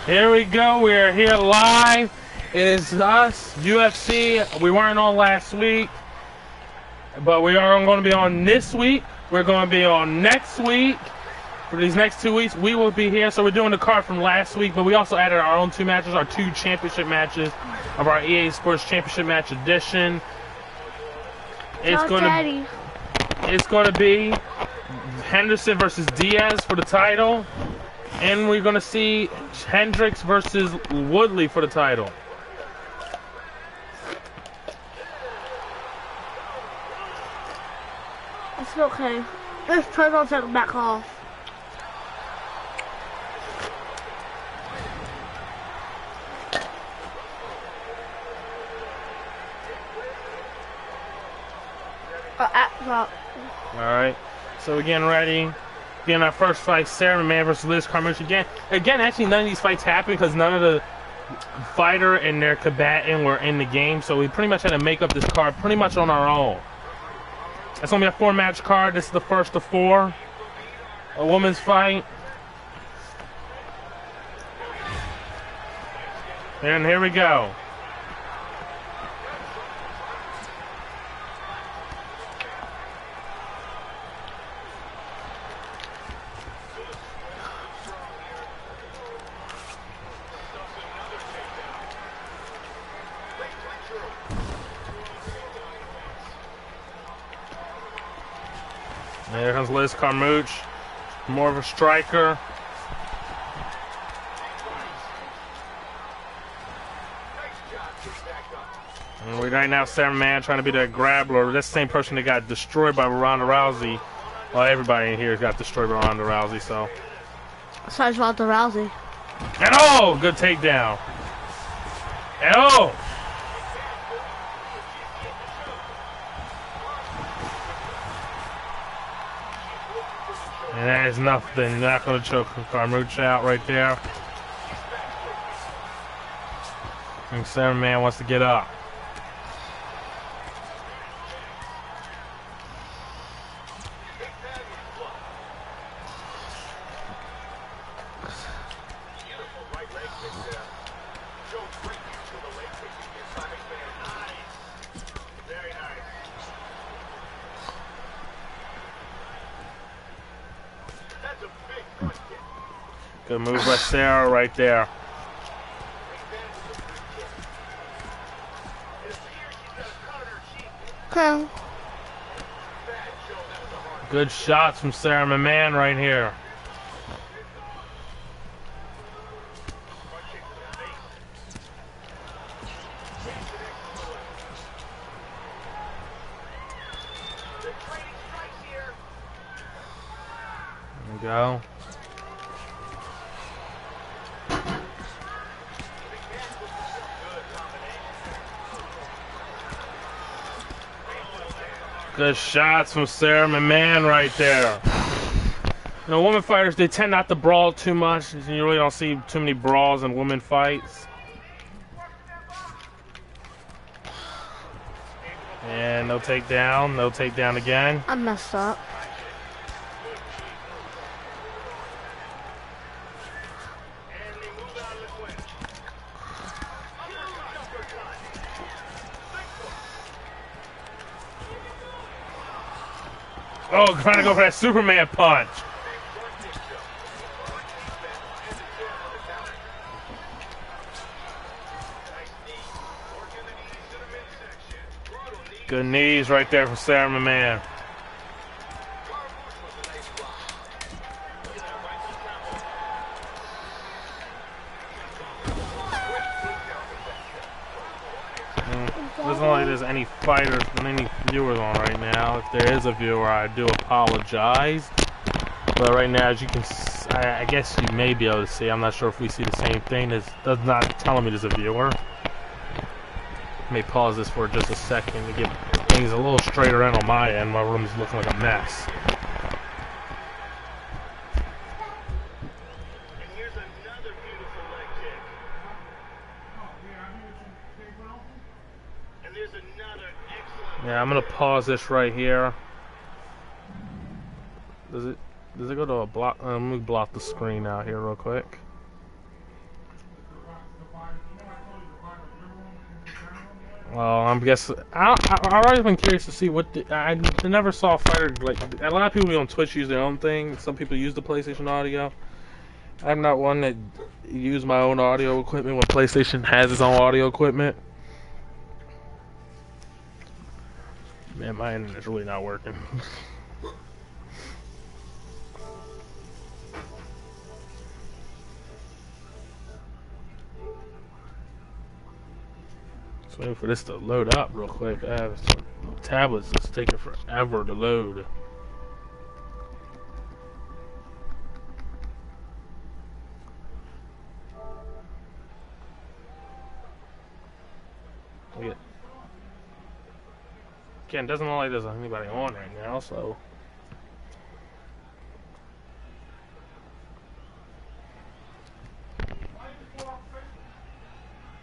Here we go. We are here live. It is us, UFC. We weren't on last week, but we are going to be on this week. We're going to be on next week. For these next 2 weeks, we will be here. So we're doing the card from last week, but we also added our own 2 matches, our 2 championship matches of our EA Sports Championship Match Edition. It's going to be Henderson versus Diaz for the title. And we're going to see Hendricks versus Woodley for the title. It's okay. Let's turn on take it back off. Alright. So we're getting ready. Again, our first fight, Sarah McMahon versus Liz Carmouche. Again, actually, none of these fights happened because none of the fighter and their combatant were in the game. So we pretty much had to make up this card pretty much on our own. It's going to be a 4-match card. This is the first of 4. A women's fight. And here we go. There comes Liz Carmouche, more of a striker. And right now, Sarah McMahon trying to be that grappler. That's the same person that got destroyed by Ronda Rousey. Well, everybody in here got destroyed by Ronda Rousey, so. Besides Ronda Rousey. And oh, good takedown. And oh! And that is nothing. Not going to choke Carmouche out right there. And Sarah McMahon wants to get up. Good move by Sarah right there. Okay. Good shots from Sarah McMahon right here. There we go. Good shots from Sarah McMahon right there. You know, women fighters, they tend not to brawl too much. You really don't see too many brawls in women fights. And no takedown. No takedown again. I messed up. Oh, trying to go for that Superman punch. Good knees right there from Sarah McMahon. Doesn't look like there's any fighters and any viewers on right now. If there is a viewer, I do apologize. But right now, as you can, I guess you may be able to see. I'm not sure if we see the same thing. It does not tell me there's a viewer. Let me pause this for just a second to get things a little straighter in on my end. My room is looking like a mess. Yeah, I'm gonna pause this right here. Does it go to a block? Let me block the screen out here real quick. Well, I'm guessing I've always been curious to see what I never saw a fighter like. A lot of people on Twitch use their own thing. Some people use the PlayStation audio. I'm not one that use my own audio equipment when PlayStation has its own audio equipment. Man, my internet's really not working. Just waiting for this to load up real quick. Tablets is taking forever to load. Again, doesn't look like there's anybody on right now, so.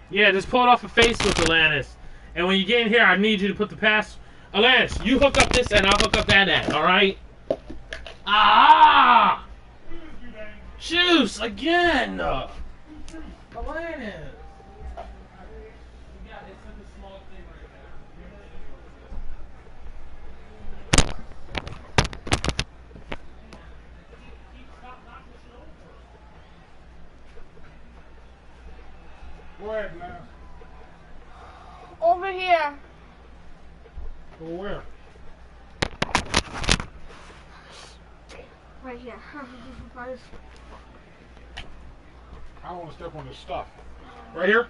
Yeah, just pull it off of Facebook, Alanis. And when you get in here, I need you to put the pass. Alanis, you hook up this end, I'll hook up that end, alright? Ah! Juice, again! Alanis! Where, man? Over here. Where? Right here. I don't want to step on this stuff. Right here?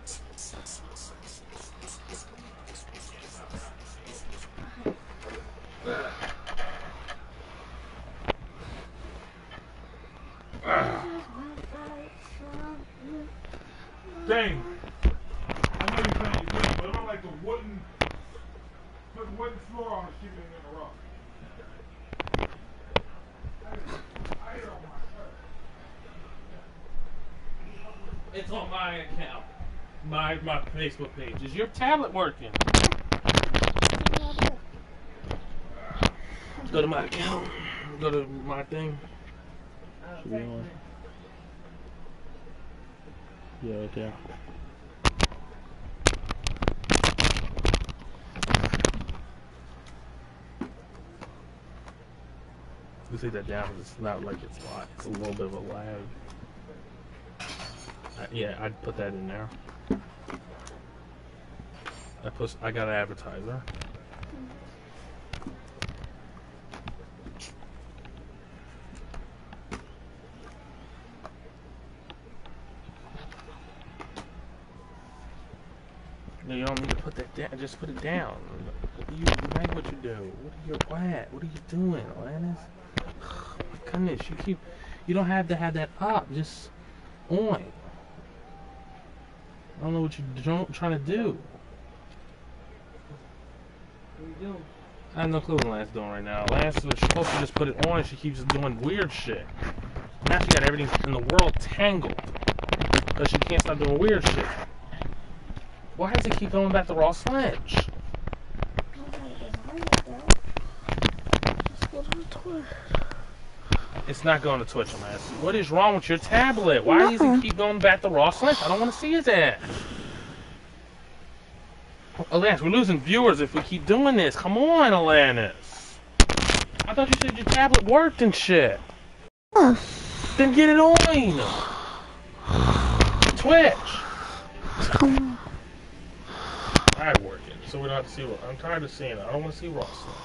Dang. I know you're saying you did, but it looked like the wooden floor on the sheet in the rock. It's on my account. My Facebook page. Is your tablet working? Go to my account. Go to my thing. Should be on. Yeah, right there. You take that down, it's not like it's live. It's a little bit of a lag. Yeah, I'd put that in there. I got an advertiser. No, you don't need to put that down. Just put it down. You like what you do. What are you doing, Alanis? Oh my goodness, you don't have to have that up. Just on. I don't know what you're trying to do. What are you doing? I have no clue what Lance doing right now. Lance was supposed to just put it on and she keeps doing weird shit. Now she got everything in the world tangled. Because she can't stop doing weird shit. Why does it keep going back to raw sledge? It's not going to Twitch, I'm asking. What is wrong with your tablet? Why does it keep going back to raw sledge? I don't want to see his ass. Alanis, we're losing viewers if we keep doing this. Come on, Alanis. I thought you said your tablet worked and shit. Then get it on. Twitch. Come on. Alright, working. So we don't have to see what I'm tired of seeing it. I don't want to see raw sledge.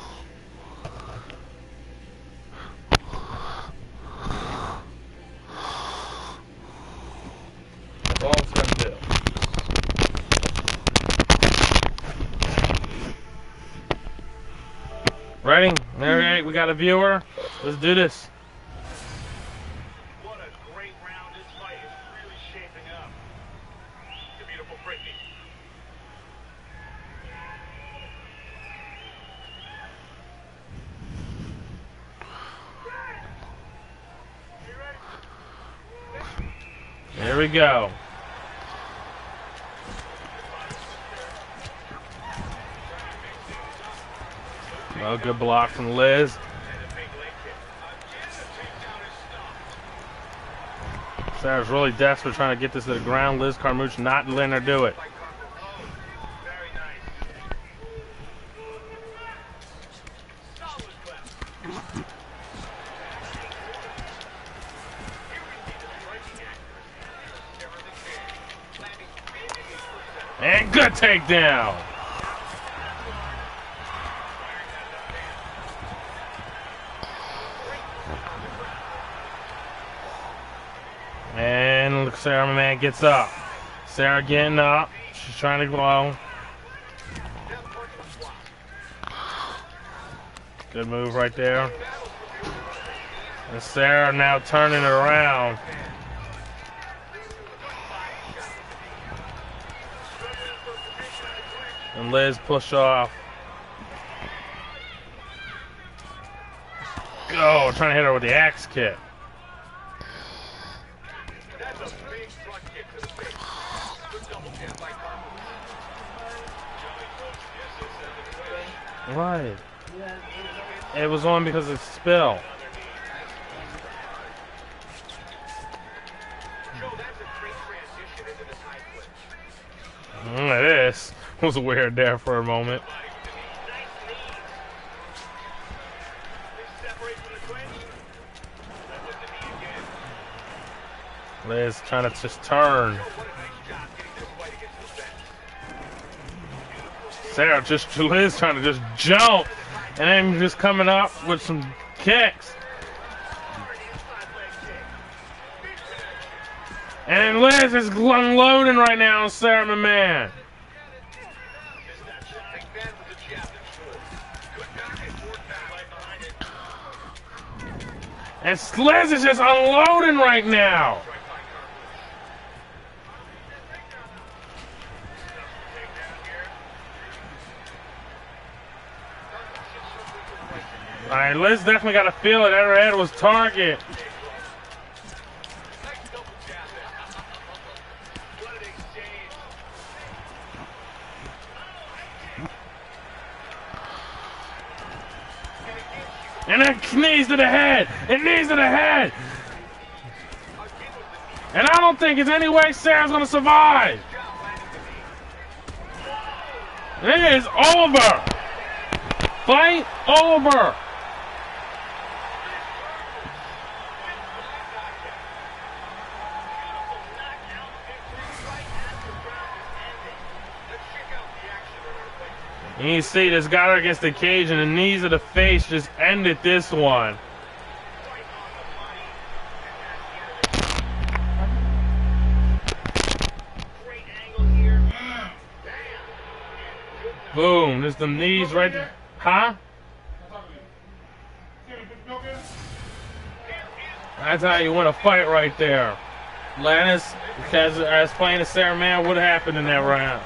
That's all it's gonna do. Ready? Alright, we got a viewer. Let's do this. What a great round this fight is really shaping up. The beautiful Brittany. There we go. Well, good block from Liz. Sarah's really desperate trying to get this to the ground. Liz Carmouche not letting her do it. Very nice. Solid left. And good takedown. And look, Sarah, my man, gets up. Sarah getting up. She's trying to glow. Good move right there. And Sarah now turning it around. And Liz push off. Oh, trying to hit her with the axe kick. That's a big front kick to the face. Good double jab by Carmouche. Right. It was on because of spill. Joe, that's a great transition into this high flip. This was weird there for a moment. Liz trying to just turn. Sarah Liz trying to just jump and then just coming up with some kicks. And Liz is unloading right now on Sarah, my man. And Liz is just unloading right now. All right, Liz definitely got to feel it. Her head was target. And it knees to the head. It knees to the head. And I don't think there's any way Sarah's going to survive. It is over. Fight over. And you see this got her against the cage and the knees of the face just ended this one. Boom, there's the knees right there. Huh? That's how you win a fight right there. Lannis, as playing to Sarah, man, what happened in that round?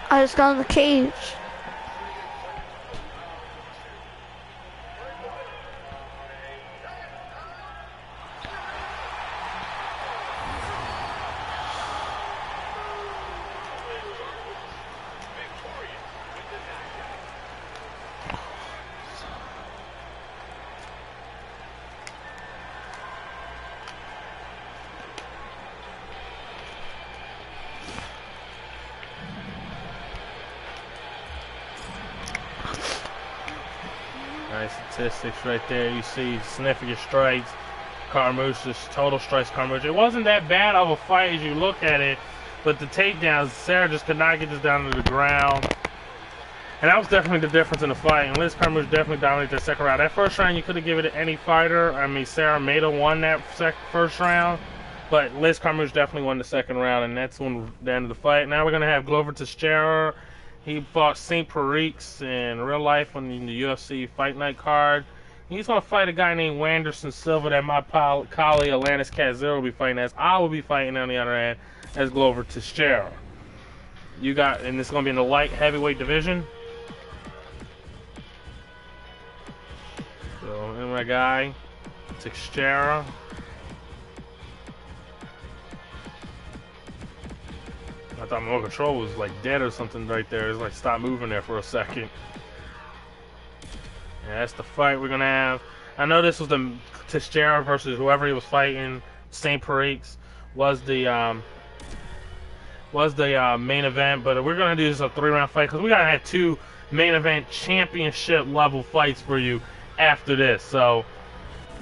I just got in the cage. Nice statistics right there. You see significant strikes. Carmouche's total strikes. Carmouche. It wasn't that bad of a fight as you look at it, but the takedowns, Sarah just could not get this down to the ground. And that was definitely the difference in the fight. And Liz Carmouche definitely dominated the second round. That first round, you could have given it to any fighter. I mean, Sarah may have won that first round, but Liz Carmouche definitely won the second round, and that's when the end of the fight. Now we're going to have Glover Teixeira. He fought St. Perix in real life on the UFC Fight Night card. He's going to fight a guy named Wanderson Silva that my colleague Atlantis Kazir will be fighting as. I will be fighting on the other end as Glover Teixeira. You got, and it's going to be in the light heavyweight division. So, and my guy, Teixeira. I thought my control was like dead or something right there. It's like stop moving there for a second. Yeah, that's the fight we're gonna have. I know this was the Teixeira versus whoever he was fighting, St. Perix. main event, but we're gonna do this a 3-round fight because we gotta have 2 main event championship level fights for you after this. So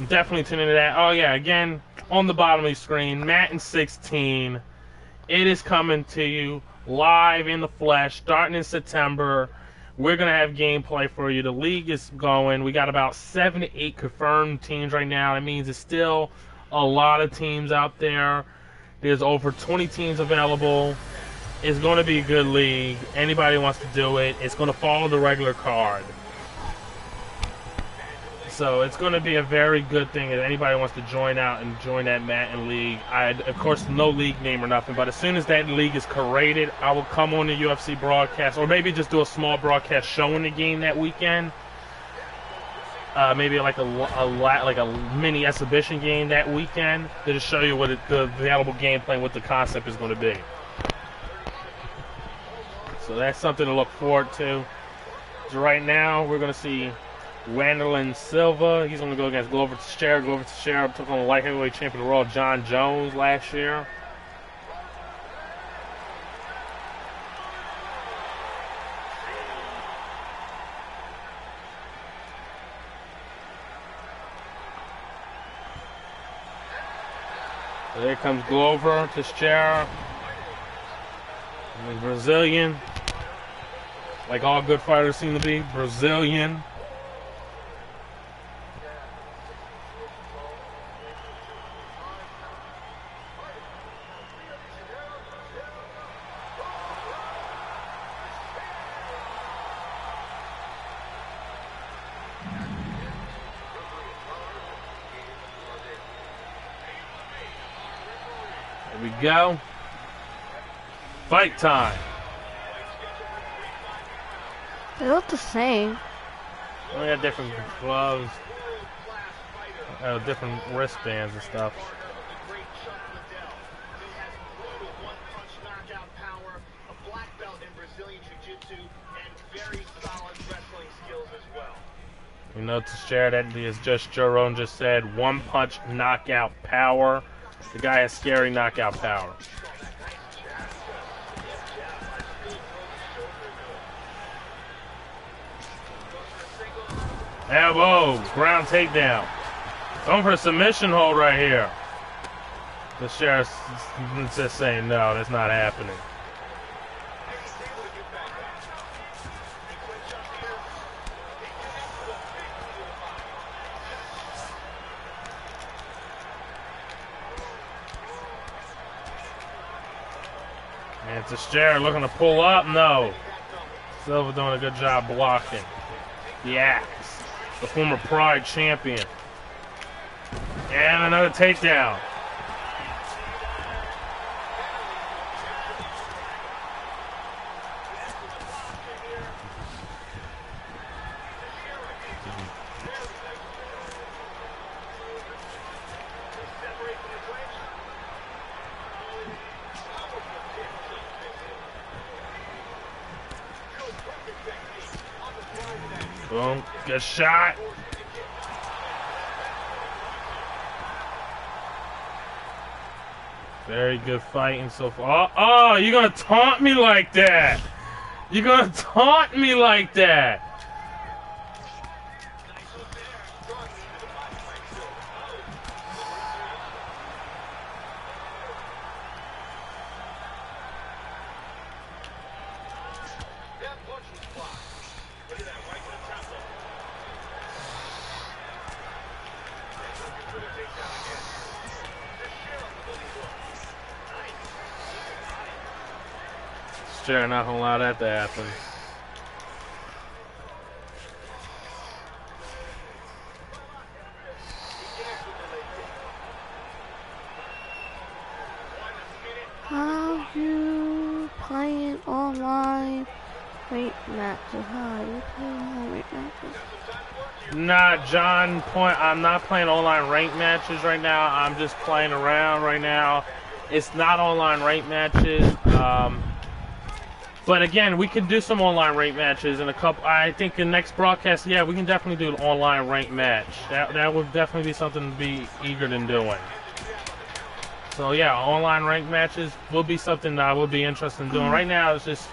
definitely tune into that. Oh yeah, again on the bottom of the screen, Madden 16. It is coming to you live in the flesh, starting in September. We're gonna have gameplay for you. The league is going. We got about 7 to 8 confirmed teams right now. That means it's still a lot of teams out there. There's over 20 teams available. It's going to be a good league. Anybody wants to do it. It's going to follow the regular card. So it's going to be a very good thing if anybody wants to join out and join that Madden league. Of course, no league name or nothing, but as soon as that league is created, I will come on the UFC broadcast, or maybe just do a small broadcast showing the game that weekend. Maybe like a mini exhibition game that weekend to just show you what the available gameplay and what the concept is going to be. So that's something to look forward to. So right now we're going to see Wanderlin Silva. He's going to go against Glover Teixeira. Glover Teixeira took on the light heavyweight champion of the world, John Jones, last year. So there comes Glover Teixeira. He's Brazilian. Like all good fighters seem to be. Brazilian. There we go. Fight time. They look the same. We got different gloves, different wristbands and stuff. You know, to share that is just Joe Rogan just said, 1 punch knockout power. The guy has scary knockout power. Elbow, ground takedown. Going for a submission hold right here. The sheriff's just saying, no, that's not happening. And Teixeira looking to pull up, no. Silva doing a good job blocking. The Axe. The former Pride champion. And another takedown. Boom. Good shot. Very good fighting so far. Oh, you're going to taunt me like that. You're going to taunt me like that. Sure, not gonna allow that to happen. How you playing online rate matches? How you playing online rate matches? Nah, John, I'm not playing online ranked matches right now. I'm just playing around right now. It's not online ranked matches. But again, we can do some online ranked matches in a couple. I think the next broadcast, yeah, we can definitely do an online ranked match. That would definitely be something to be eager in doing. So yeah, online ranked matches will be something that I will be interested in doing. Right now, it's just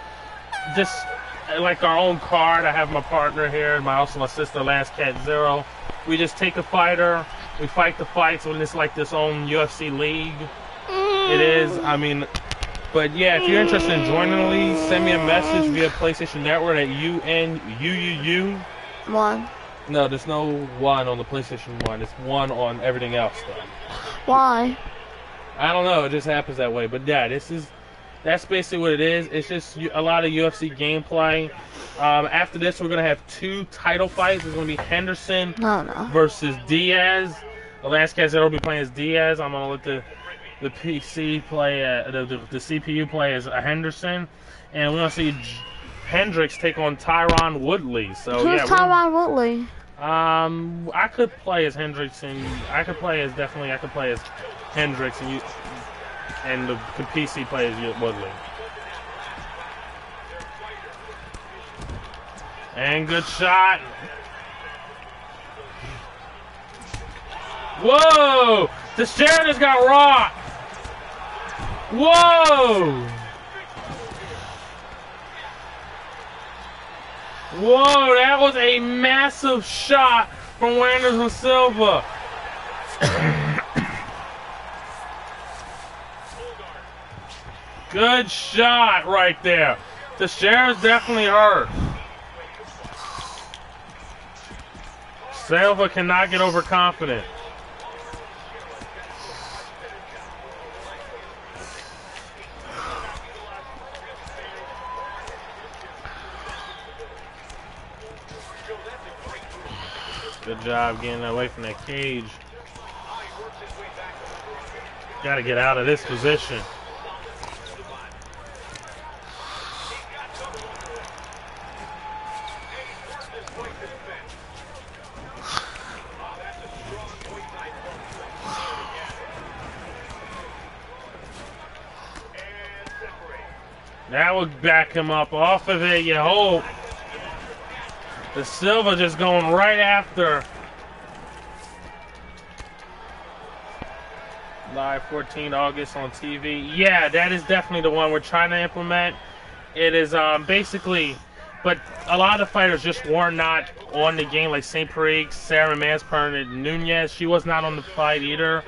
like our own card. I have my partner here, and also my sister, Last Cat Zero. We just take a fighter, we fight the fights, and it's like this own UFC league. It is. I mean, but yeah, if you're interested in joining the league, send me a message via PlayStation Network at UNUUU. One. No, there's no one on the PlayStation 1. It's one on everything else, though. Why? I don't know. It just happens that way. But yeah, that's basically what it is. It's just a lot of UFC gameplay. After this, we're going to have 2 title fights. It's going to be Henderson versus Diaz. The last cast that will be playing is Diaz. I'm going to let the PC play, the CPU play as Henderson. And we're going to see Hendricks take on Woodley. So Who's yeah, Woodley? I could play as Hendricks, and I could play as Hendricks, and the PC play as Woodley. And good shot. Whoa! Teixeira just got rocked. Whoa! Whoa, that was a massive shot from Anderson Silva. Good shot right there. Teixeira's definitely hurt. Silva cannot get overconfident. Good job getting away from that cage. Got to get out of this position. That would back him up off of it, you hope. The Silva just going right after. Live 14 August on TV. Yeah, that is definitely the one we're trying to implement. It is basically, but a lot of fighters just were not on the game, like St. Parikh, Sarah Mansper, and Nunez. She was not on the fight either.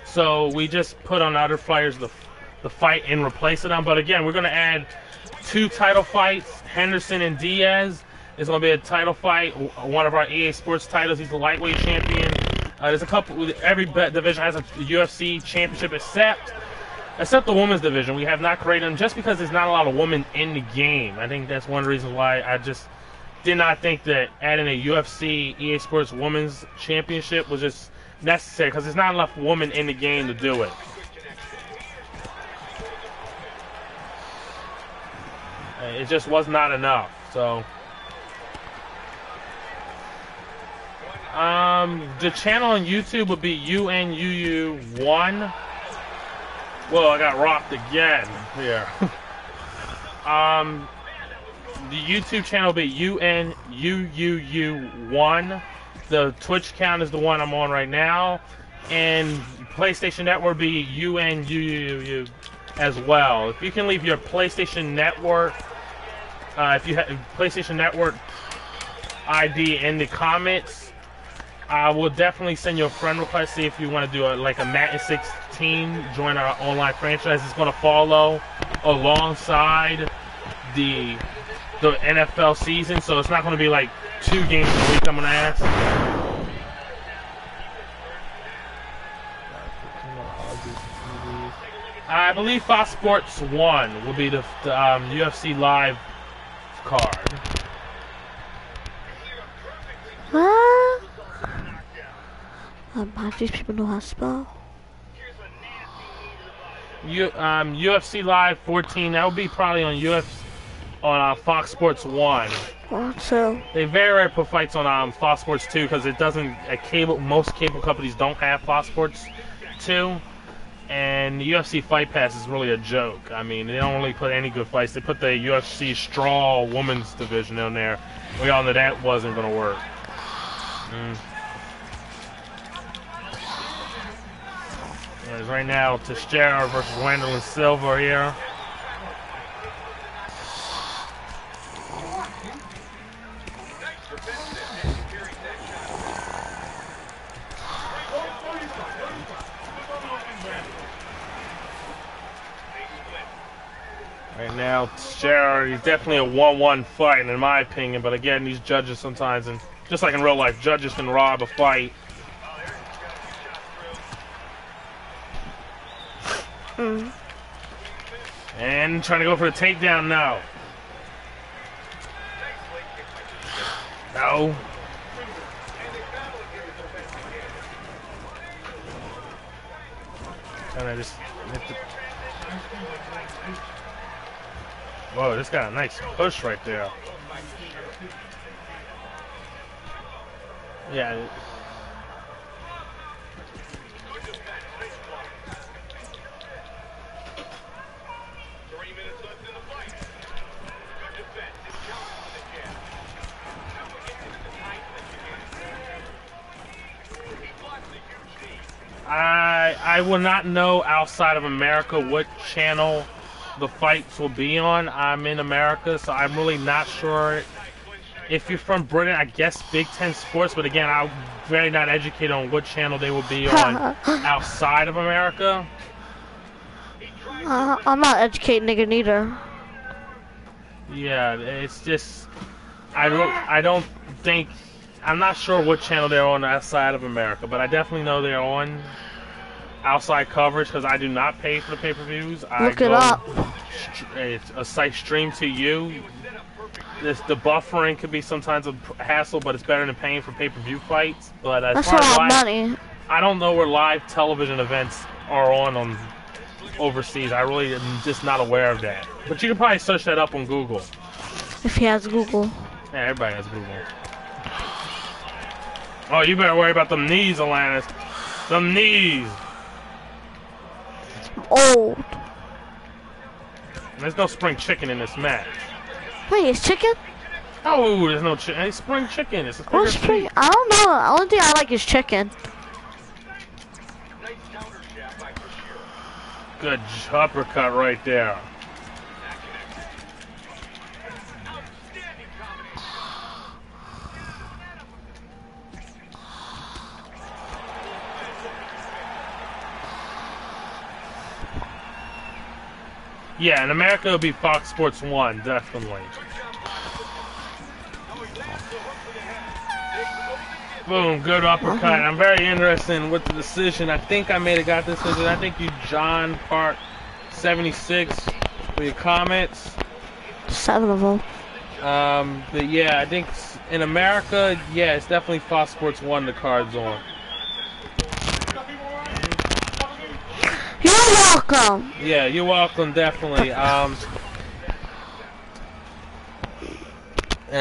So we just put on other fighters the fight and replace them. But again, we're going to add 2 title fights. Henderson and Diaz is going to be a title fight. One of our EA Sports titles. He's the lightweight champion. There's a couple. Every division has a UFC championship except the women's division. We have not created them just because there's not a lot of women in the game. I think that's one of the reasons why I just did not think that adding a UFC EA Sports Women's Championship was just necessary, because there's not enough women in the game to do it. It just was not enough. So, the channel on YouTube would be UNUU1. Whoa, I got rocked again here. The YouTube channel will be UNUUU1. The Twitch account is the one I'm on right now, and PlayStation Network will be UNUUU as well. If you can leave your PlayStation Network, if you have PlayStation Network ID in the comments, I will definitely send you a friend request. See if you want to do like a Madden 16, join our online franchise. It's going to follow alongside the NFL season, so it's not going to be like 2 games a week. I'm going to ask. I believe Fox Sports 1 will be the UFC Live card. What? Half these people know how to spell. UFC Live 14. That will be probably on Fox Sports 1. So They very rarely put fights on Fox Sports 2 because it doesn't. Most cable companies don't have Fox Sports 2. And the UFC Fight Pass is really a joke. I mean, they don't really put any good fights. They put the UFC Straw Women's Division in there. We all knew that wasn't going to work. It's right now Teixeira versus Wanderlin Silva here. Right now, Teixeira, he's definitely a 1-1 fight, in my opinion. But again, these judges sometimes, and just like in real life, judges can rob a fight. And trying to go for the takedown now. No. And I just hit the... Whoa, this got a nice push right there. Yeah. I will not know outside of America what channel the fights will be on. I'm in America, so I'm really not sure. If you're from Britain, I guess Big Ten Sports, but again, I'm very not educated on what channel they will be on outside of America. I'm not educated, nigga, neither. Yeah, it's just I don't think, I'm not sure what channel they're on outside of America, but I definitely know they're on outside coverage because I do not pay for the pay-per-views. Look it up. It's a site streamed to you. The buffering could be sometimes a hassle, but it's better than paying for pay-per-view fights. But as That's far a as lot of money. I don't know where live television events are on overseas. I really am just not aware of that. But you can probably search that up on Google. If he has Google. Yeah, everybody has Google. Oh, you better worry about them knees, Alanis. Them knees. Old. There's no spring chicken in this match. Wait, it's chicken? Oh, there's no chicken. It's spring chicken. It's a What spring? I don't know. The only thing I like is chicken. Good uppercut right there. Yeah, in America it'll be Fox Sports 1, definitely. Boom, good uppercut. I'm very interested with the decision. I think I may have got this decision. I think you, John Part 76, for your comments. 7 of them. But yeah, I think in America, yeah, it's definitely Fox Sports 1 the card's on. You're welcome. Yeah, you're welcome, definitely. And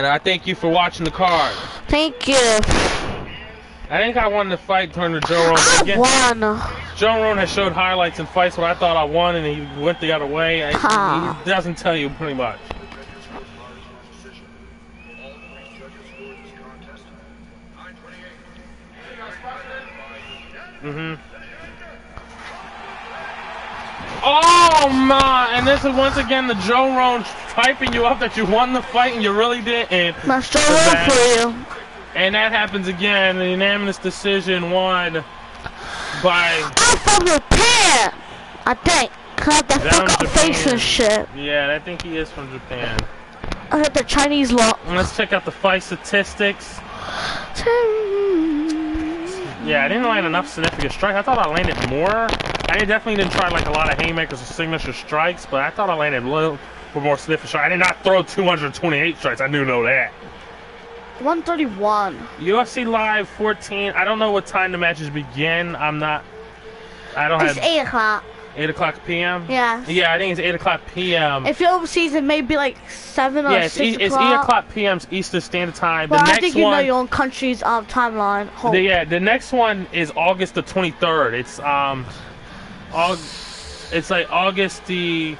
I thank you for watching the card. Thank you. I think I won the fight during the Joe Rogan. Again, Won. Joe Rogan has showed highlights and fights where I thought I won and he went the other way. He doesn't tell you pretty much. Oh my! And this is once again the Joe Rogan hyping you up that you won the fight and you really did. And That's Joe Rogan for you. And that happens again. The unanimous decision won by. I'm from Japan, I think. Cause the fuck up face and shit. Yeah, I think he is from Japan. I heard the Chinese law. Let's check out the fight statistics. Yeah, I didn't land enough significant strikes. I thought I landed more. I definitely didn't try like a lot of haymakers or signature strikes, but I thought I landed a little more significant strikes. I did not throw 228 strikes. I do know that. 131. UFC Live 14. I don't know what time the matches begin. I don't have. It's 8 o'clock. 8 o'clock p.m. Yeah. Yeah, I think it's 8 o'clock p.m. If you're overseas, it may be like 7 or 6 o'clock. It's 8 o'clock p.m. Eastern Standard Time. Well, the next I think you know your own country's timeline. The next one is August the 23rd. It's like August the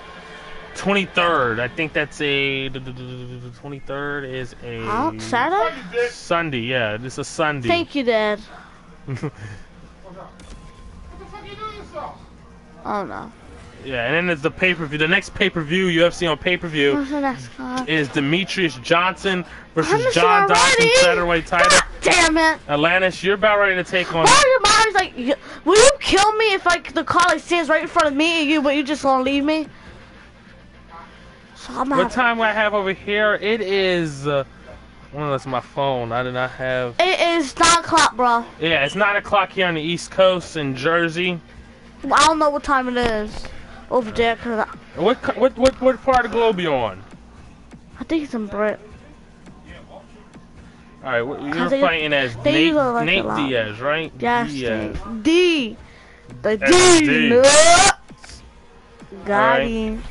23rd. I think that's the 23rd is a Saturday? Sunday. Yeah, it's a Sunday. Thank you, Dad. What the fuck you doing yourself? I don't know. Yeah, and then there's the pay-per-view. The next pay-per-view, UFC on pay-per-view, What's the next card? is Demetrius Johnson versus Henderson John Dodson already? featherweight title. God damn it! Atlantis, you're about ready to take on. Why your mom's like, will you kill me if like the car like stands right in front of me and you, but you just gonna leave me? So I'm What time do I have over here? It is. Well, that's my phone. I did not have. It is 9 o'clock, bro. Yeah, it's 9 o'clock here on the East Coast in Jersey. Well, I don't know what time it is over there, cause What part of the globe you on? I think it's in Brit. All right, you're they- fighting as they Nate, look like Nate a lot. Diaz, right? Yes, Diaz. D. The That's D. D. Nuts. Got Alright. him.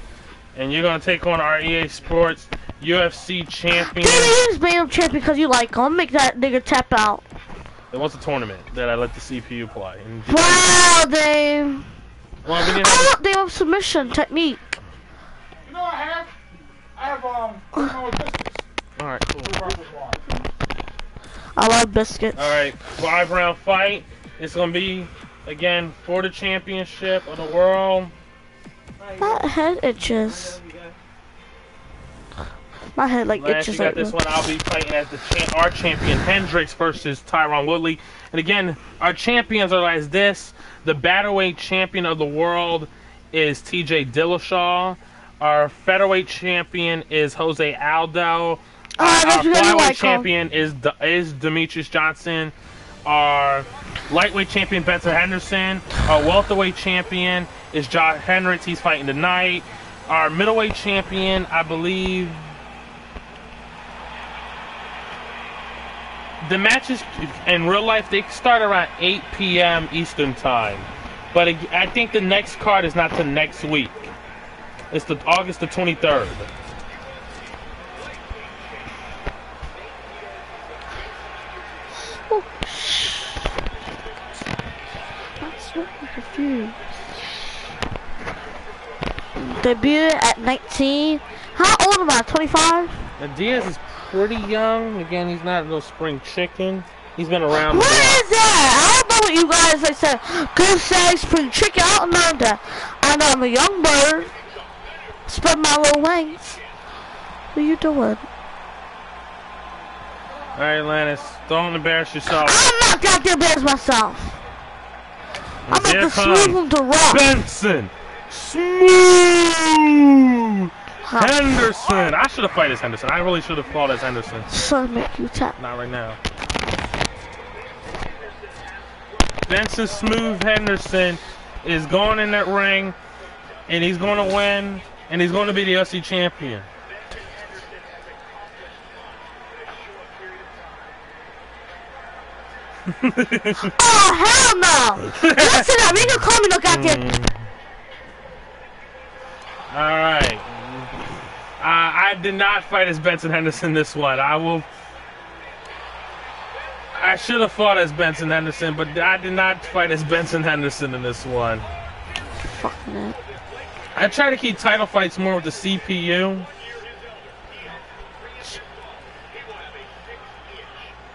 And you're gonna take on our EA Sports UFC champion. Damn it, you just made him champ because you like him. Make that nigga tap out. It was a tournament that I let the CPU play. And Wow, Dave. well, we didn't I have want Dave submission technique. You know what I have? I have cinnamon with biscuits. all right, cool. Breakfast wine. I love biscuits. All right, 5-round fight. It's gonna be again for the championship of the world. My head itches. My head like Lance, you itches got like this one. I'll be fighting as our champion Hendricks versus Tyron Woodley. And again, our champions are as this. The batterweight champion of the world is TJ Dillashaw. Our featherweight champion is Jose Aldo. Our that's really flyweight like him. champion is Demetrius Johnson. Our lightweight champion Benson Henderson. Our welterweight champion is Josh Hendricks. He's fighting tonight. Our middleweight champion, I believe. The matches in real life, they start around 8 p.m. Eastern time. But I think the next card is not till next week. It's the August the 23rd. Oh, I'm so confused. Debuted at 19. How old am I? 25? Now, Diaz is pretty young. Again, he's not no spring chicken. He's been around. What is that? I don't know what you guys like said. Good say spring chicken. I don't know that. I know I'm a young bird. Spread my little wings. What are you doing? All right, Lannis, don't embarrass yourself. I'm not got to embarrass myself. I'm Here at the comes smooth to rock. Benson Smooth Henderson. I should have fought as Henderson. I really should have fought as Henderson. So make you tap. Not right now. Benson Smooth Henderson is going in that ring, and he's going to win, and he's going to be the UFC champion. Oh hell no! Listen up, you can call me no goddamn. All right. I did not fight as Benson Henderson this one. I should have fought as Benson Henderson, but I did not fight as Benson Henderson in this one. Fucking it. I try to keep title fights more with the CPU.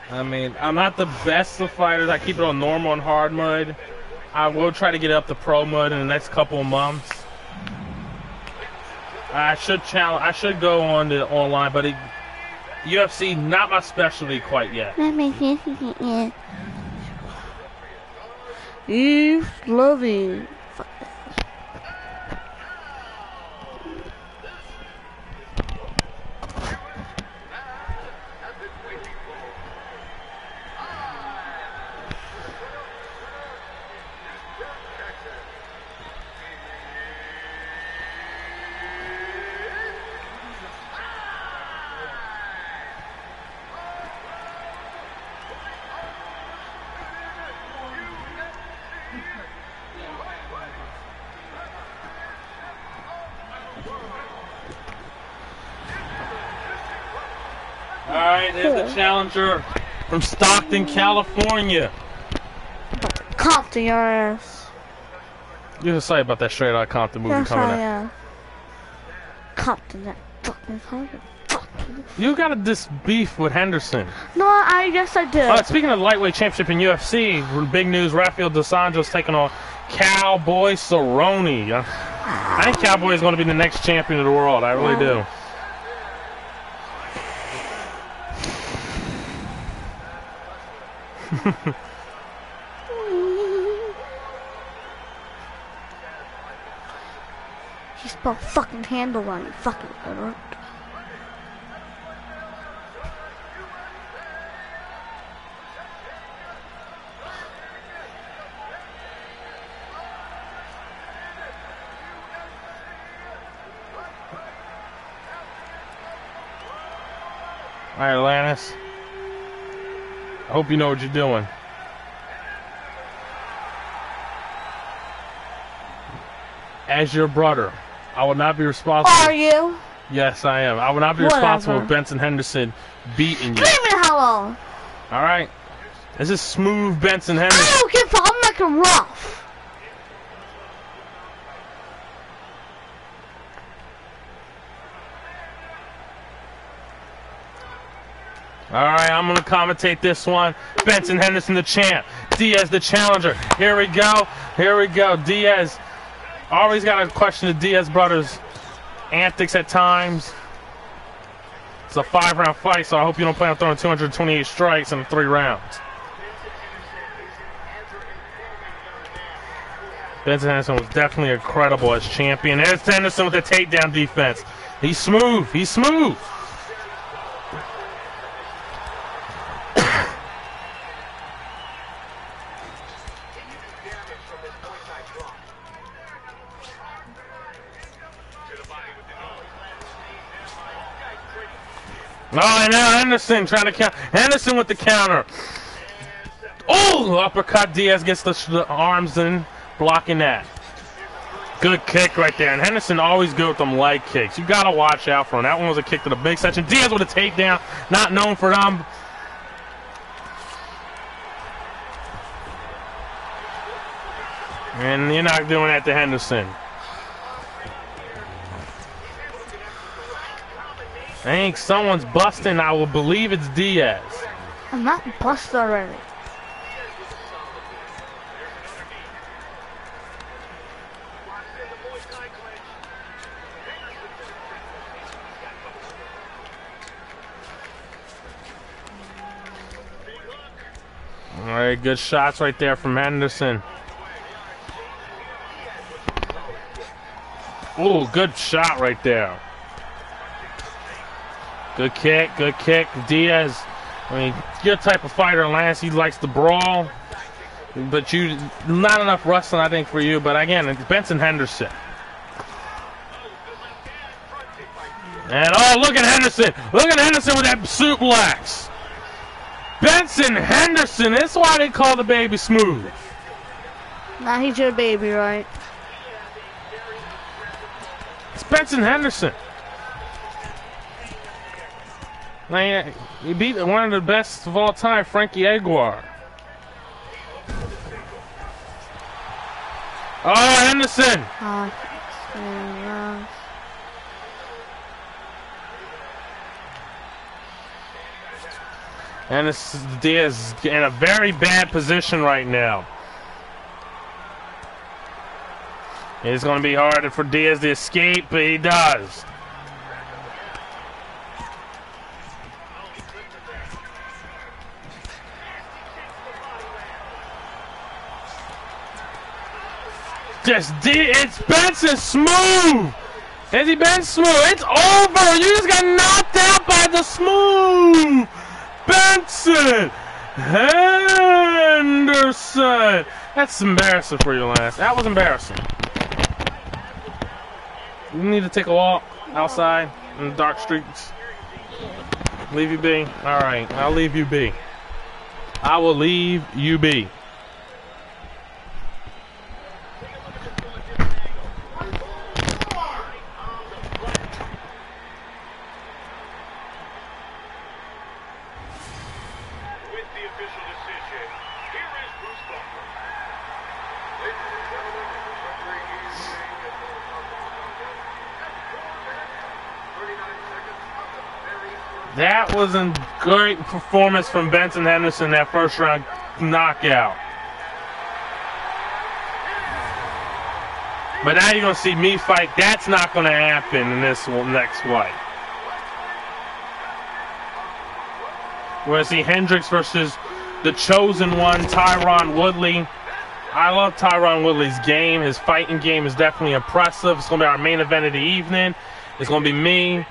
I mean, I'm not the best of fighters. I keep it on normal and hard mode. I will try to get up to pro mode in the next couple of months. I should go on the online, but UFC not my specialty quite yet. You love it. Alright, there's the challenger from Stockton, California. Compton your ass. You can say about that Straight Outta Compton movie Yes, coming I out. am. Compton that fucking Compton. You got this beef with Henderson. No, I guess I did. Speaking of lightweight championship in UFC, big news: Rafael dos Anjos taking on Cowboy Cerrone. I think Cowboy is going to be the next champion of the world. I really do. He spelled fucking handle on you, fucking pervert. All right, Lannis. I hope you know what you're doing. As your brother, I will not be responsible. Are you? Yes, I am. I will not be responsible for Benson Henderson beating you. Give me how long? All right. This is smooth Benson Henderson. I don't give a fuck. I'm making rough. All right, I'm going to commentate this one. Benson Henderson, the champ. Diaz, the challenger. Here we go. Here we go. Diaz. Always got to question the Diaz brothers' antics at times. It's a 5-round fight, so I hope you don't plan on throwing 228 strikes in 3 rounds. Benson Henderson was definitely incredible as champion. There's Henderson with the takedown defense. He's smooth. He's smooth. Oh, and now Henderson trying to counter. Henderson with the counter. Oh, uppercut. Diaz gets the arms in, blocking that. Good kick right there. And Henderson always good with them leg kicks. You got to watch out for him. That one was a kick to the big section. Diaz with a takedown. Not known for them. And you're not doing that to Henderson. I think someone's busting. I will believe it's Diaz. I'm not busted already. All right, good shots right there from Henderson. Ooh, good shot right there. Good kick, good kick. Diaz, I mean, your type of fighter, Lance, he likes to brawl. But not enough wrestling, I think, for you. But again, it's Benson Henderson. And oh, look at Henderson. Look at Henderson with that suplex. Benson Henderson. That's why they call the baby smooth. Nah, he's your baby, right? It's Benson Henderson. Man, he beat one of the best of all time, Frankie Aguiar. Oh, Henderson. And Diaz in a very bad position right now. It's going to be hard for Diaz to escape, but he does. It's Benson smooth. Has he been smooth? It's over. You just got knocked out by the smooth Benson Henderson. That's embarrassing for you, Lance. That was embarrassing. You need to take a walk outside in the dark streets. Leave you be. All right, I'll leave you be. I will leave you be. That was a great performance from Benson Henderson, that first round knockout. But now you're going to see me fight. That's not going to happen in this next fight. We're going to see Hendricks versus the chosen one, Tyron Woodley. I love Tyron Woodley's game. His fighting game is definitely impressive. It's going to be our main event of the evening. It's going to be me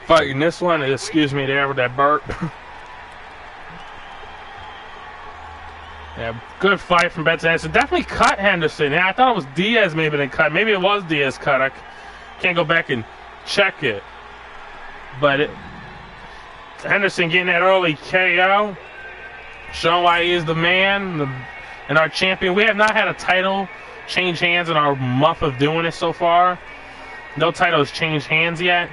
fighting this one. Excuse me there with that burp. Yeah, good fight from Benson Henderson. Definitely cut Henderson. Yeah, I thought it was Diaz maybe that cut. Maybe it was Diaz cut. I can't go back and check it. But Henderson getting that early KO. Showing why he is the man and our champion. We have not had a title change hands in our month of doing it so far. No title has changed hands yet.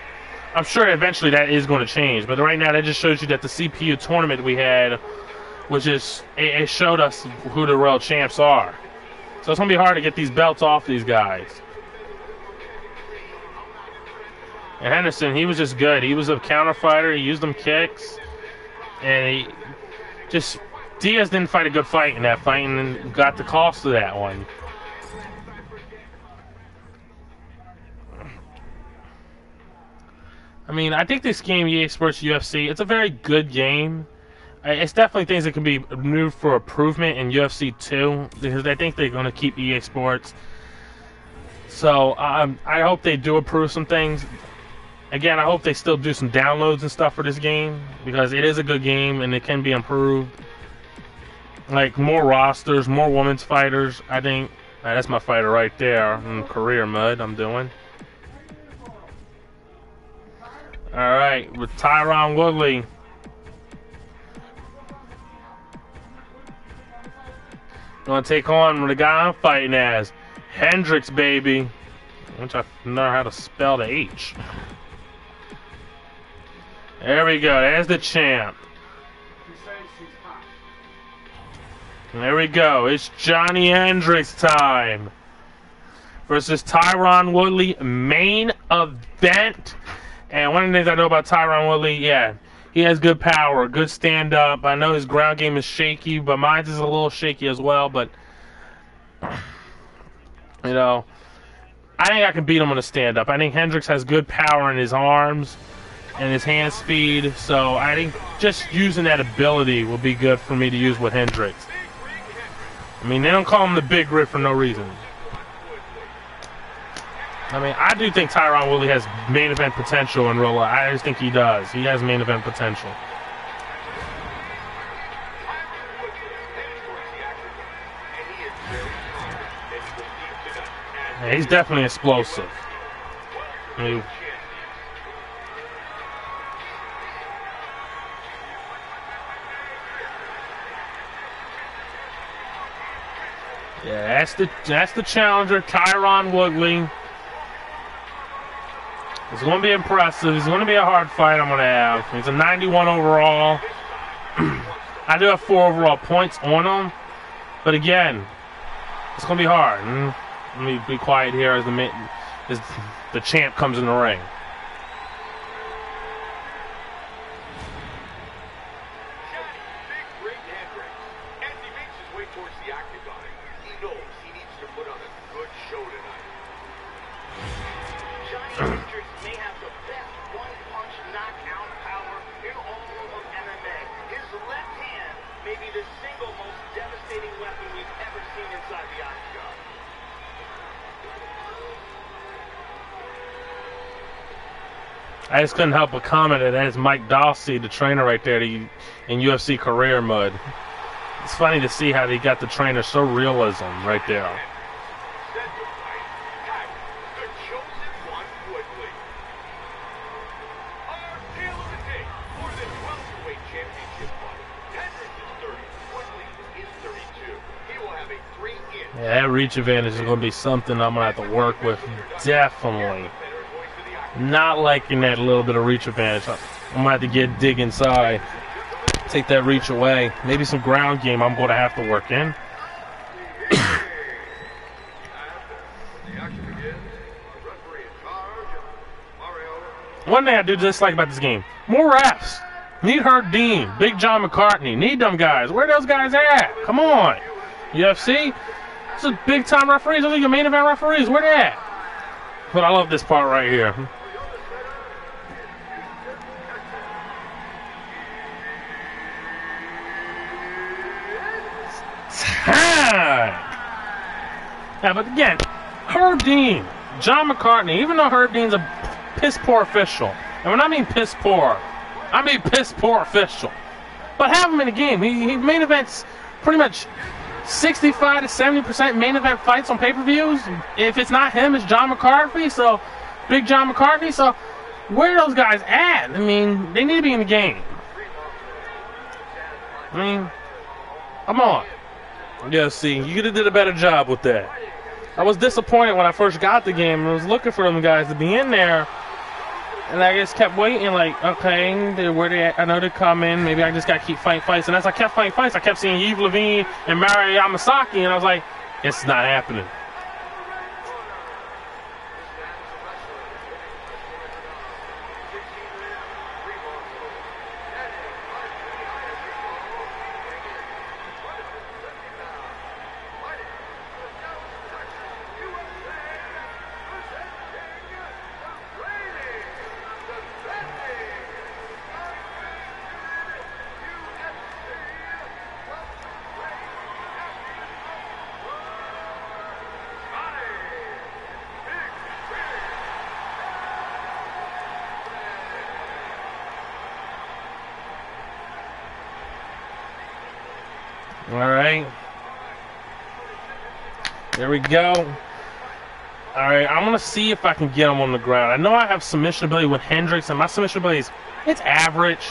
I'm sure eventually that is going to change. But right now that just shows you that the CPU tournament we had, which is, it showed us who the real champs are. So it's going to be hard to get these belts off these guys. And Henderson, he was just good. He was a counter fighter. He used them kicks. And he just, Diaz didn't fight a good fight in that fight and got the cost of that one. I mean, I think this game, EA Sports UFC, it's a very good game. It's definitely things that can be moved for improvement in UFC 2 because I think they're going to keep EA Sports. So I hope they do improve some things. Again, I hope they still do some downloads and stuff for this game because it is a good game and it can be improved. Like more rosters, more women's fighters. I think that's my fighter right there in career mode I'm doing. All right, with Tyron Woodley. Gonna take on the guy I'm fighting as, Hendricks, baby. Which I know how to spell the H. There we go. There's the champ. There we go. It's Johnny Hendricks time versus Tyron Woodley, main event. And one of the things I know about Tyron Woodley, yeah, he has good power, good stand-up. I know his ground game is shaky, but mine is a little shaky as well. But, you know, I think I can beat him on a stand-up. I think Hendricks has good power in his arms and his hand speed. So I think just using that ability will be good for me to use with Hendricks. I mean, they don't call him the Big Rig for no reason. I mean, I do think Tyron Woodley has main event potential in real life. I just think he does. He has main event potential. Yeah, he's definitely explosive. I mean, yeah, that's the challenger, Tyron Woodley. It's going to be impressive. It's going to be a hard fight I'm going to have. It's a 91 overall. I do have 4 overall points on him. But again, it's going to be hard. And let me be quiet here as the champ comes in the ring. I just couldn't help but comment that that's Mike Dawsey, the trainer right there, in UFC career mode. It's funny to see how they got the trainer so realism right there. Yeah, that reach advantage is going to be something I'm going to have to work with, definitely. Not liking that little bit of reach advantage. I'm going to have to dig inside, take that reach away. Maybe some ground game I'm going to have to work in. One thing I do dislike about this game, more refs. Need Herb Dean, Big John McCartney, need them guys. Where those guys at? Come on. UFC? This is big time referees. Those are your main event referees. Where they at? But I love this part right here. Time. Yeah, but again, Herb Dean, John McCartney, even though Herb Dean's a piss poor official, and when I mean piss poor, I mean piss poor official. But have him in the game. He main events pretty much 65 to 70% main event fights on pay-per-views. If it's not him, it's John McCarthy. So, Big John McCarthy. So, where are those guys at? I mean, they need to be in the game. I mean, come on. Yeah, see, you could have did a better job with that. I was disappointed when I first got the game. I was looking for them guys to be in there. And I just kept waiting, like, okay, where they at? I know they're coming. Maybe I just got to keep fighting fights. And as I kept fighting fights, I kept seeing Yves Levine and Mario Yamasaki. And I was like, it's not happening. All right. There we go. All right, I'm going to see if I can get him on the ground. I know I have submission ability with Hendricks, and my submission ability it's average.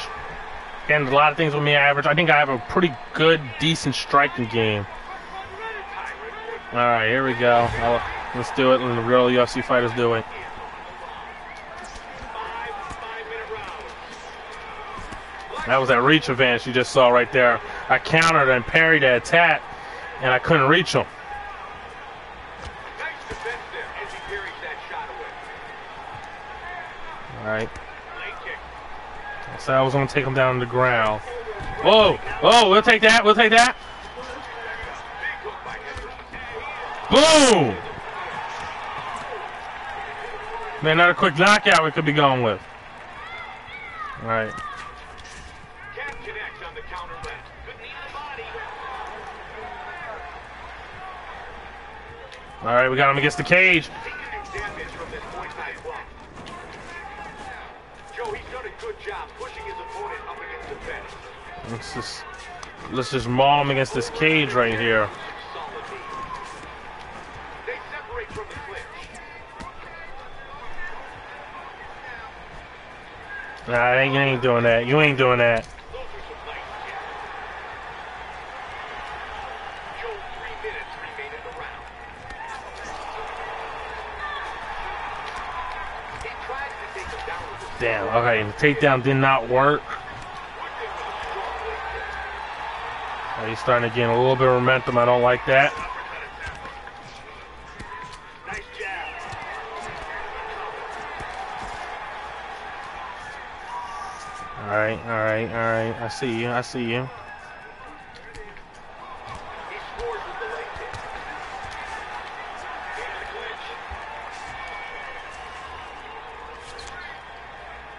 And a lot of things with me are average. I think I have a pretty good, decent striking game. All right, here we go. Let's do it. Let the real UFC fighters do it. That was that reach advantage you just saw right there. I countered and parried that attack, and I couldn't reach him. Nice defense there as he parries that shot away. All right. Leg kick. I said I was going to take him down on the ground. Whoa! Oh, we'll take that. We'll take that. Big hook by Hendricks. Boom! Man, another quick knockout we could be going with. All right. Cat connects on the counter left. Good knee to the body. All right, we got him against the cage. He can do damage from this Muay Thai block. Joe, he's done a good job pushing his opponent up against the fence. Let's just maul him against this cage right here. Solid knee. They separate from the clinch. Nah, you ain't doing that. You ain't doing that. Those are some nice kicks. Joe, 3 minutes remain in the round. He tries to take him down with his Damn. Okay, the takedown did not work. Woodley with a strong leg kick. He's starting to gain a little bit of momentum. I don't like that. Nice jab. All right, all right, all right. I see you. I see you. He scores with the leg kick. Into the clinch.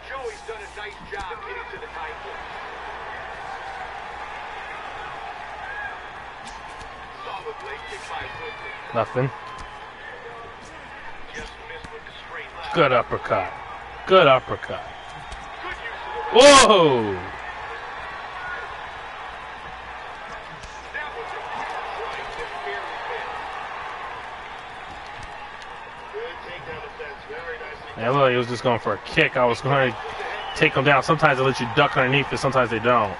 Joey's done a nice job getting to the tie point. Solid leg kick by Woodley. Nothing. Just missed with the straight left. Good uppercut. Good uppercut. Good use of the Whoa! That was a huge right that barely missed. Good takedown defense. Very nicely. Yeah, look, he was just going for a kick. I was going to take him down. Sometimes they let you duck underneath it. Sometimes they don't.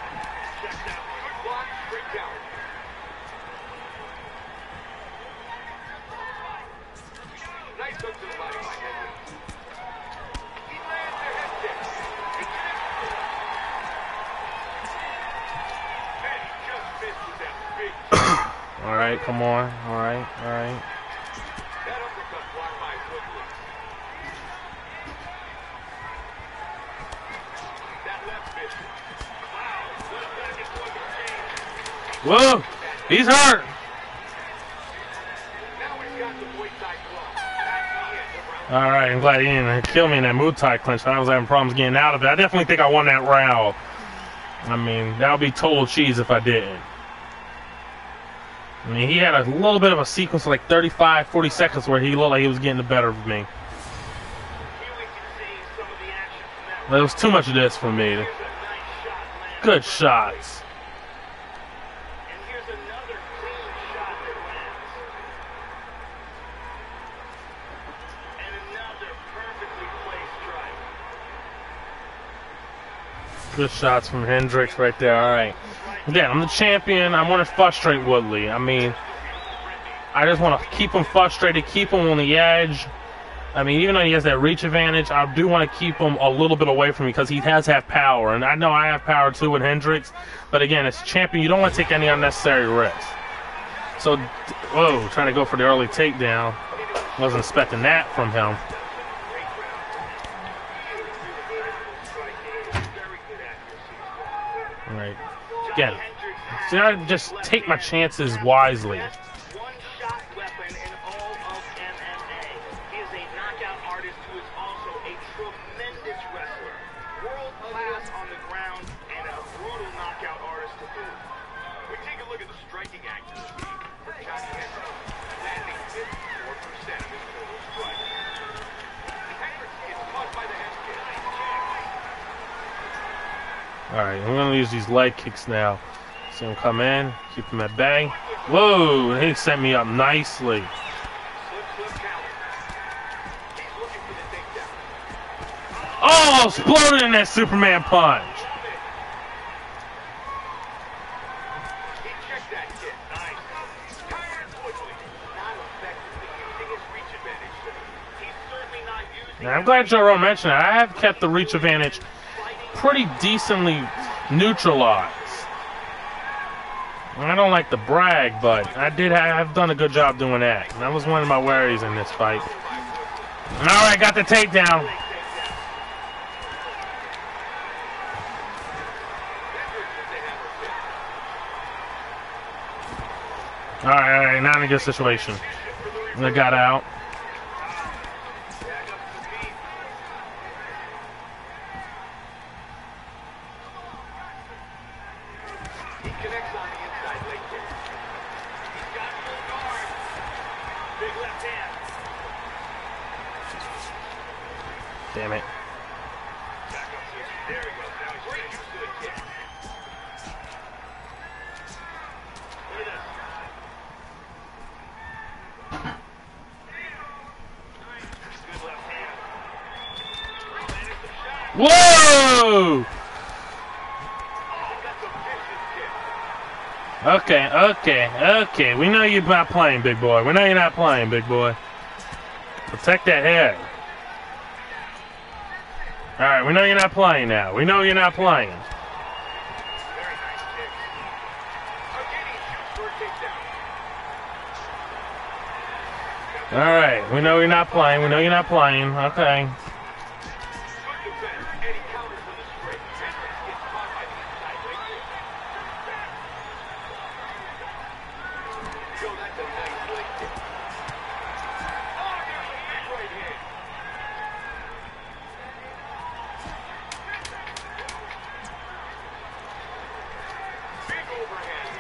Checked out. Good block. Straight counter. Nice hook to the body by Hendricks. He lands the head kick. He connects. And he just missed with that big All right, come on. All right, all right. that uppercut blocked by Woodley. That left missed. Wow. Left back into the cage. Whoa! He's hurt. Now he's got the Muay Thai glove. That's the end of round All right, I'm glad he didn't kill me in that Muay Thai clinch. I was having problems getting out of it. I definitely think I won that round. I mean, that would be total cheese if I didn't. I mean, he had a little bit of a sequence of like 35, 40 seconds where he looked like he was getting the better of me. There was too much of this for me. Good shots. Good shots from Hendricks right there. All right. Again, I'm the champion. I want to frustrate Woodley. I mean, I just want to keep him frustrated, keep him on the edge. I mean, even though he has that reach advantage, I do want to keep him a little bit away from me because he does have power. And I know I have power too with Hendricks. But again, as champion, you don't want to take any unnecessary risks. So, whoa, trying to go for the early takedown. Wasn't expecting that from him. All right. Again, so I just take my chances wisely. One-shot weapon in all of MMA. He is a knockout artist who is also a tremendous wrestler. World class on the ground and a brutal knockout artist to boot. We take a look at the striking accuracy for Johnny Hendricks, landing 54% of his total strikes. Hendricks gets caught by the head kick. All right, I'm going to use these leg kicks now. See him come in, keep him at bay. Whoa, he set me up nicely. Oh, exploded in that Superman punch. He checked that kick. Nice. Counters Woodley. Not effectively using his reach advantage. He's certainly not using. Now, I'm glad Joe Rogan mentioned that. I have kept the reach advantage pretty decently neutralized. I don't like to brag, but I've done a good job doing that. And that was one of my worries in this fight. All right, got the takedown. All right, now in a good situation. I got out. Damn it. There he goes. Now he's great use of the kick. Look at this. Good left hand. Landed some shots. Whoa! Oh, that's a vicious kick. Okay. We know you're not playing, big boy. We know you're not playing, big boy. Protect that head. All right, we know you're not playing now. We know you're not playing. Very nice kick. Arcadian shoots for a takedown. All right, we know you're not playing. We know you're not playing. Okay. Good defense, and he counters with a straight. Hendricks gets caught by the inside leg kick. Yo, that's a nice leg kick. Oh, there's a big right hand. Big overhand.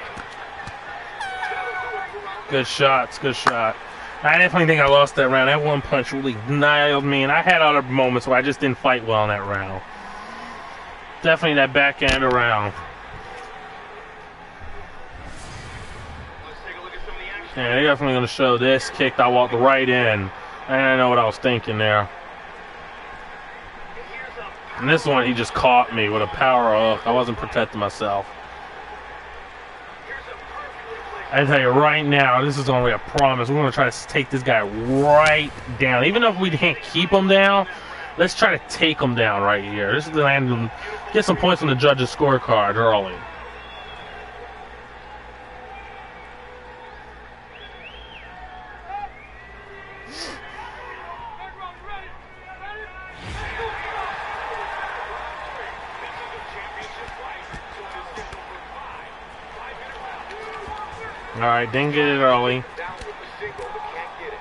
That'll do it for round Good shots. Good shot. I definitely think I lost that round. That one punch really nailed me, and I had other moments where I just didn't fight well in that round. Definitely that back end around. Let's take a look at some of the action. Yeah, they're definitely going to show this. Kicked, I walked right in. I didn't know what I was thinking there. And this one, he just caught me with a power hook. I wasn't protecting myself. I tell you right now, this is only a promise. We're going to try to take this guy right down. Even if we can't keep him down, let's try to take him down right here. This is the land. Get some points on the judges' scorecard early. All right, didn't get it early. Down with the single, but can't get it.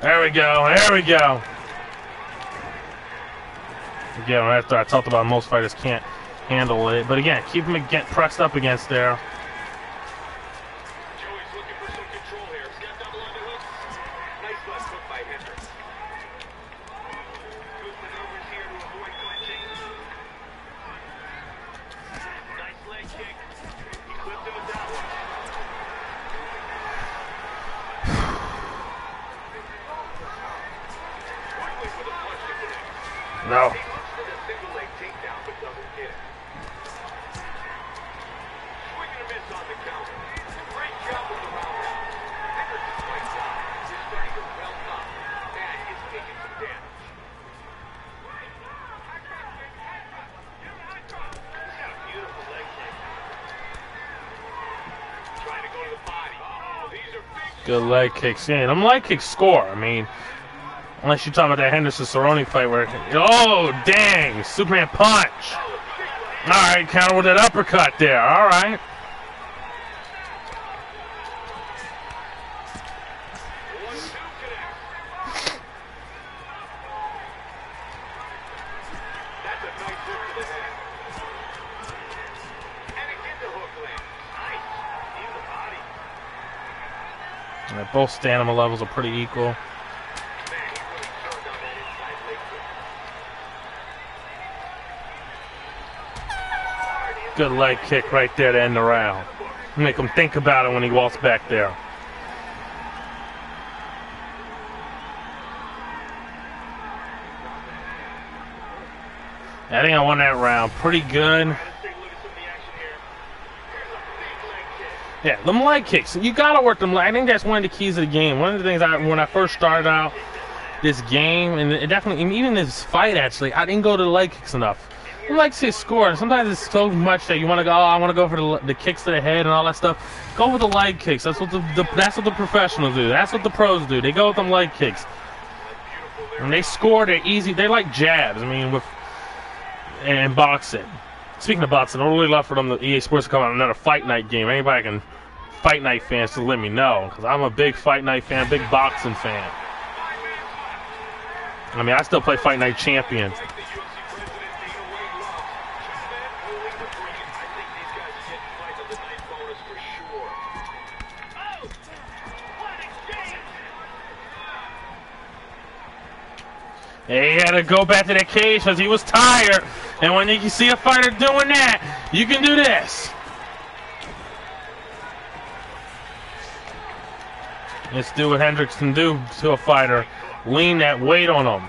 There we go. There we go. Again, after I talked about most fighters can't handle it. But again, keep him pressed up against there. Joey's looking for some control here. Step double underhooks. Nice left hook by Hendricks. Good maneuvers here to avoid clinching. Nice leg kick. He clipped him with that one. Woodley with a punch to connect. No. He looks for the single leg takedown but doesn't get it. Swing and a miss on the counter. Great job with the round round. Hendricks is quite down. He's starting to well up. That is taking some damage. He's got a beautiful leg kick. Trying to go to the body. Oh, these are big. Good leg kicks in. Them leg kicks score. I mean, unless you're talking about that Henderson-Cerrone fight where, oh, dang, Superman punch. All right, counter with that uppercut there. All right. 1-2 connect. That's a nice hook to the head. And again the hook lands. Nice. In the body. And both stamina levels are pretty equal. Man, he really turned on that inside leg kick. Good leg kick right there to end the round. Make him think about it when he walks back there. I think I won that round pretty good. Let's take a look at some of the action here. Here's a big leg kick. Yeah, them leg kicks. You gotta work them. I think that's one of the keys of the game. One of the things when I first started out this game, and it definitely, even this fight actually, I didn't go to the leg kicks enough. I like to see a score. Sometimes it's so much that you want to go, oh, I want to go for the kicks to the head and all that stuff. Go with the leg kicks. That's what that's what the professionals do. That's what the pros do. They go with them leg kicks. When they score, they're easy. They're like jabs. I mean, and boxing. Speaking of boxing, I really love for them the EA Sports to come out with another Fight Night game. Anybody can, Fight Night fans, to let me know, because I'm a big Fight Night fan, big boxing fan. I mean, I still play Fight Night Champion. He had to go back to that cage because he was tired. And when you see a fighter doing that, you can do this. Let's do what Hendricks can do to a fighter. Lean that weight on him.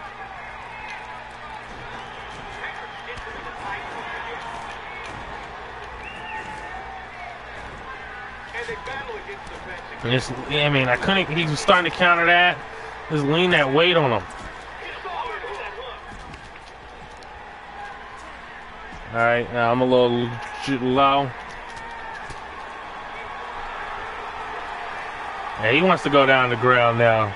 Just, I mean, I couldn't. He was starting to counter that. Just lean that weight on him. All right, now I'm a little low. Yeah, he wants to go down the ground now.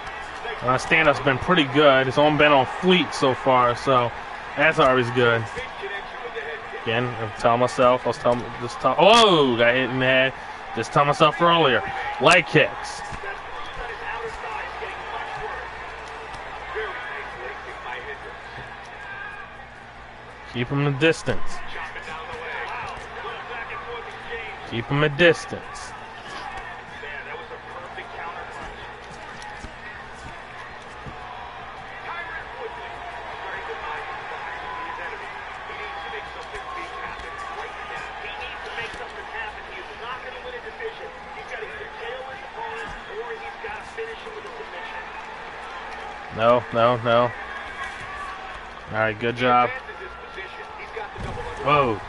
My stand-up's been pretty good. It's only been on fleet so far, so that's always good. Again, I'm telling myself, oh, got hit in the head. Just tell myself earlier, leg kicks. Keep him a distance. Keep him a distance. No, no, no. All right, good job. Whoa.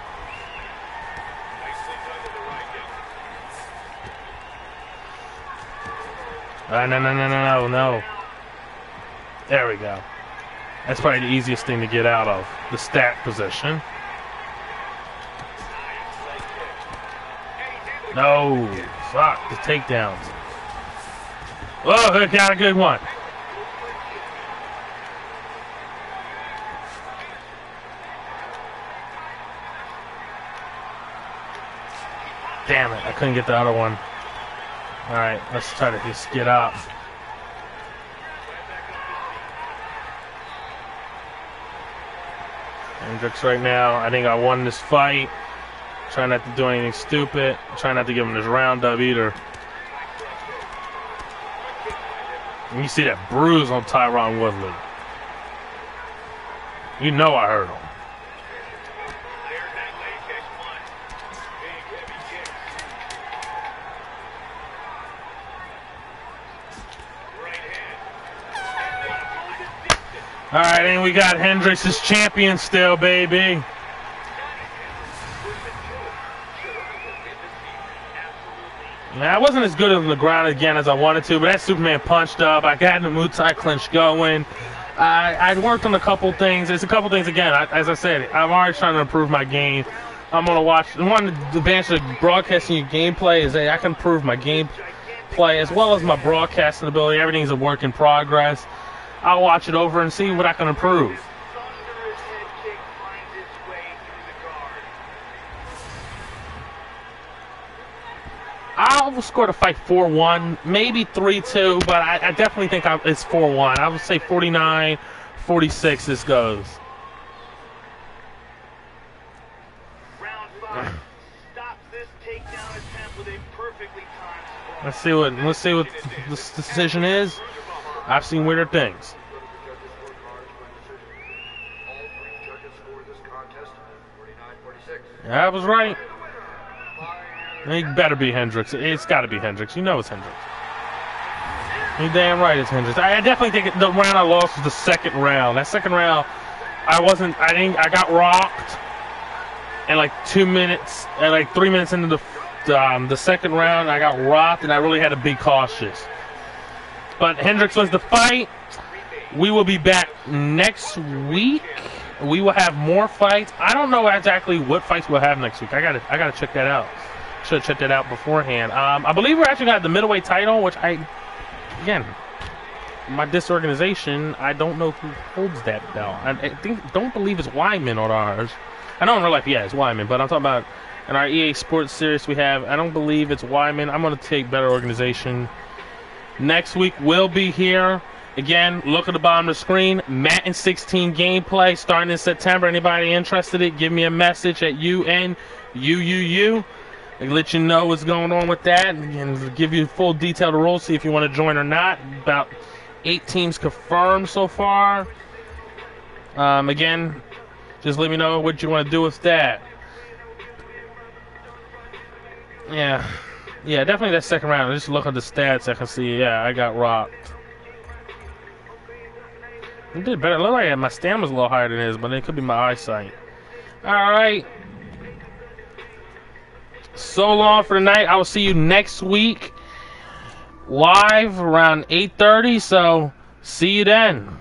No. There we go. That's probably the easiest thing to get out of, the stack position. No, fuck, the takedowns. Oh, he got a good one. Damn it, I couldn't get the other one. Alright, let's try to just get up. Hendricks right now. I think I won this fight. Try not to do anything stupid. Try not to give him this roundup either. And you see that bruise on Tyron Woodley. You know I heard him. All right, and we got Hendricks as champion still, baby. Now, I wasn't as good on the ground again as I wanted to, but that Superman punched up. I got the Muay Thai clinch going. I worked on a couple things. There's a couple things, again, as I said, I'm already trying to improve my game. I'm going to watch. One of the advantage of broadcasting your gameplay is that I can improve my gameplay as well as my broadcasting ability. Everything's a work in progress. I'll watch it over and see what I can improve. I'll score the fight 4-1, maybe 3-2, but I definitely think it's 4-1. I would say 49-46 this goes. Round 5. Stop this takedown attempt with a perfectly timed spot. Let's see what this decision is. I've seen weirder things. Yeah, I was right. It better be Hendricks. It's got to be Hendricks. You know it's Hendricks. You damn right it's Hendricks. I definitely think the round I lost was the second round. That second round, I got rocked. And like 2 minutes, and like 3 minutes into the second round, I got rocked, and I really had to be cautious. But Hendricks was the fight. We will be back next week. We will have more fights. I don't know exactly what fights we'll have next week. I gotta check that out. Should have checked that out beforehand. I believe we're actually got the middleweight title, which again, my disorganization, I don't know who holds that belt. Don't believe it's Wyman on ours. I know in real life, yeah, it's Wyman, but I'm talking about in our EA Sports series we have. I don't believe it's Wyman. I'm gonna take better organization. Next week we'll be here. Again, look at the bottom of the screen. Madden 16 gameplay starting in September. Anybody interested in it, give me a message at UNUUU. I can let you know what's going on with that and give you full detailed rules, see if you want to join or not. About 8 teams confirmed so far. Again, just let me know what you want to do with that. Yeah, definitely that second round. Just look at the stats. I can see, yeah, I got rocked. I did better. It looked like my stamina's a little higher than his, but it could be my eyesight. All right. So long for tonight. I will see you next week live around 8:30. So see you then.